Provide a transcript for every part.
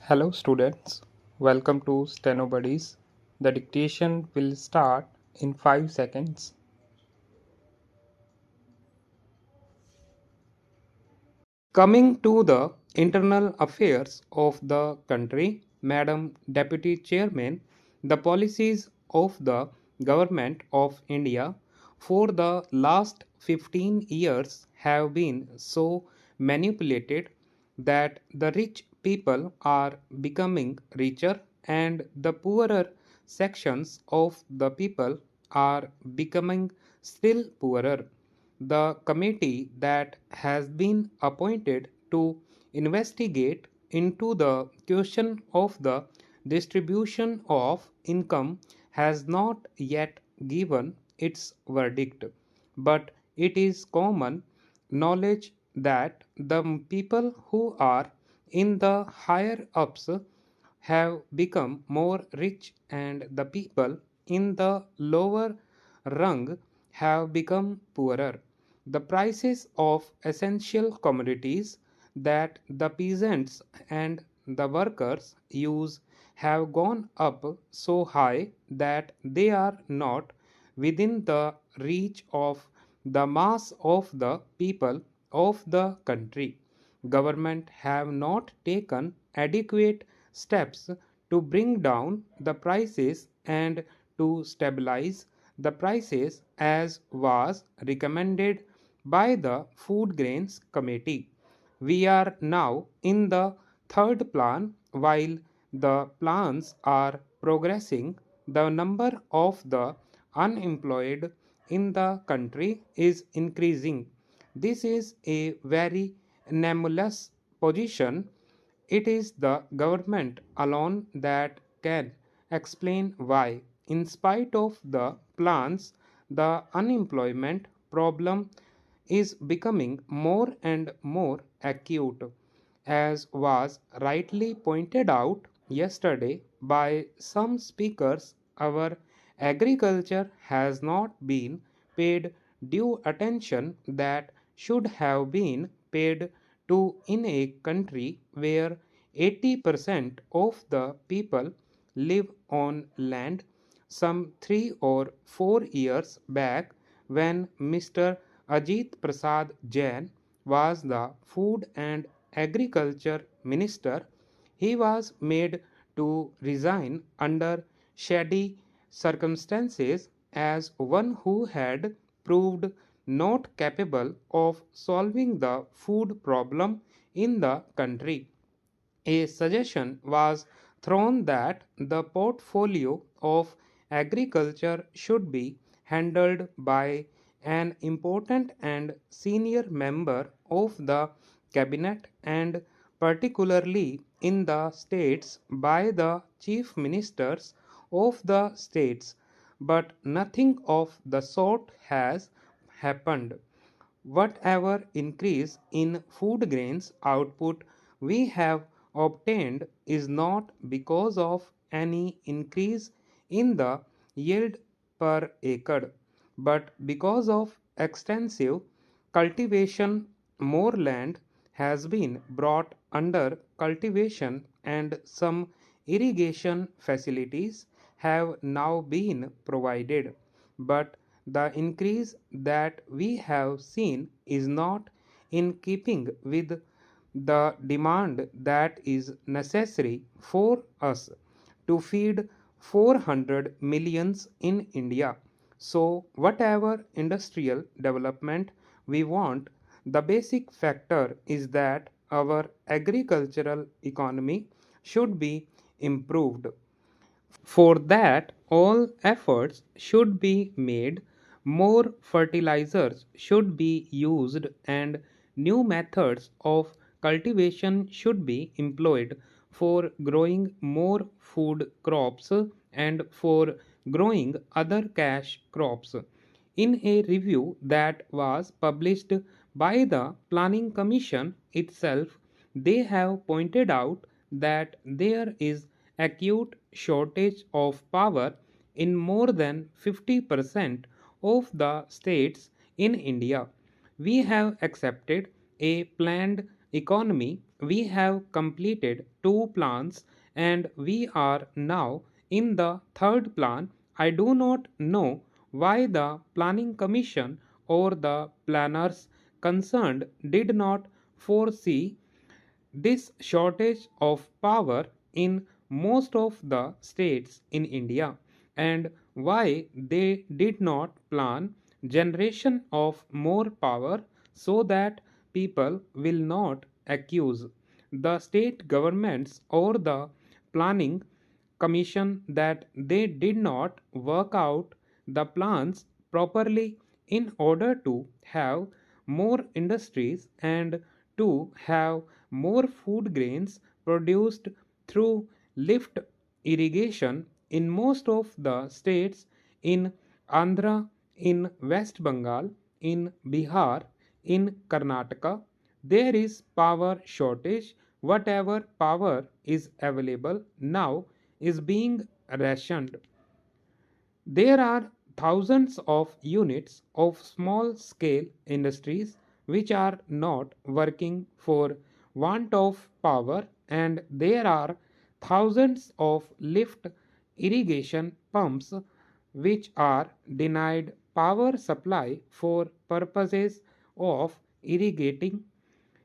Hello students, welcome to Steno Buddies. The dictation will start in 5 seconds. Coming to the internal affairs of the country, Madam Deputy Chairman, the policies of the Government of India for the last 15 years have been so manipulated that the rich people are becoming richer and the poorer sections of the people are becoming still poorer. The committee that has been appointed to investigate into the question of the distribution of income has not yet given its verdict, but it is common knowledge that the people who are in the higher ups have become more rich and the people in the lower rung have become poorer. The prices of essential commodities that the peasants and the workers use have gone up so high that they are not within the reach of the mass of the people of the country. Government have not taken adequate steps to bring down the prices and to stabilize the prices as was recommended by the Food Grains Committee. We are now in the third plan. While the plans are progressing, the number of the unemployed in the country is increasing. This is a very anomalous position. It is the government alone that can explain why, in spite of the plans, the unemployment problem is becoming more and more acute. As was rightly pointed out yesterday by some speakers, our agriculture has not been paid due attention that should have been paid to in a country where 80% of the people live on land. Some 3 or 4 years back, when Mr. Ajit Prasad Jain was the Food and Agriculture Minister, he was made to resign under shady circumstances as one who had proved not capable of solving the food problem in the country. A suggestion was thrown that the portfolio of agriculture should be handled by an important and senior member of the cabinet, and particularly in the states by the chief ministers of the states, but nothing of the sort has happened. Whatever increase in food grains output we have obtained is not because of any increase in the yield per acre, but because of extensive cultivation. More land has been brought under cultivation, and some irrigation facilities have now been provided. But the increase that we have seen is not in keeping with the demand that is necessary for us to feed 400 millions in India. So, whatever industrial development we want, the basic factor is that our agricultural economy should be improved. For that, all efforts should be made, more fertilizers should be used, and new methods of cultivation should be employed for growing more food crops and for growing other cash crops. In a review that was published by the Planning Commission itself, they have pointed out that there is acute shortage of power in more than 50% of the states in India. We have accepted a planned economy we have completed two plans and we are now in the third plan. I do not know why the Planning Commission or the planners concerned did not foresee this shortage of power in most of the states in India and why they did not plan generation of more power so that people will not accuse the state governments or the planning commission that they did not work out the plans properly in order to have more industries and to have more food grains produced through lift irrigation in most of the states in Andhra, in West Bengal, in Bihar, in Karnataka. There is power shortage. Whatever power is available now is being rationed. There are thousands of units of small scale industries which are not working for want of power, and there are thousands of lift irrigation pumps which are denied power supply for purposes of irrigating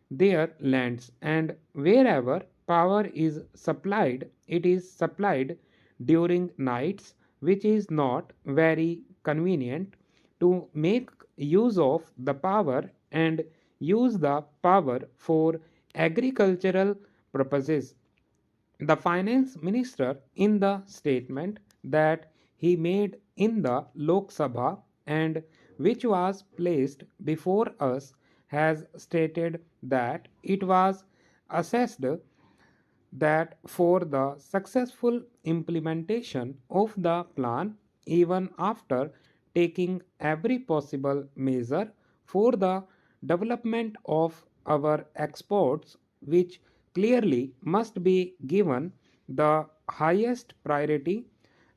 their lands, and wherever power is supplied, it is supplied during nights, which is not very convenient to make use of the power and use the power for agricultural purposes. The finance minister, in the statement that he made in the Lok Sabha and which was placed before us, has stated that it was assessed that for the successful implementation of the plan, even after taking every possible measure for the development of our exports, which clearly must be given the highest priority,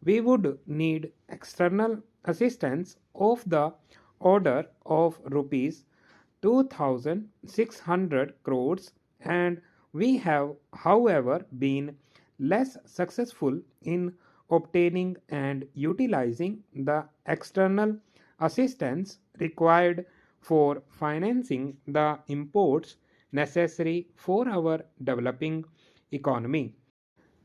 we would need external assistance of the order of rupees 2600 crores, and we have, however, been less successful in obtaining and utilizing the external assistance required for financing the imports necessary for our developing economy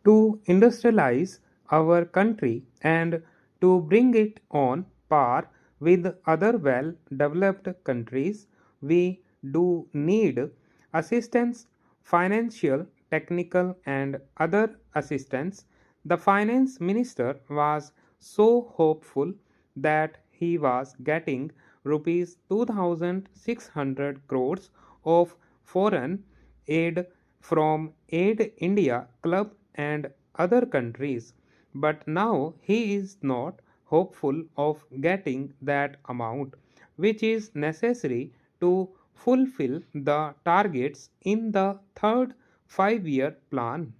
to industrialize our country and to bring it on par with other well developed countries. We do need assistance, financial, technical, and other assistance. The finance minister was so hopeful that he was getting rupees 2600 crores of foreign aid from Aid India Club and other countries. But now he is not hopeful of getting that amount, which is necessary to fulfill the targets in the third 5 year plan.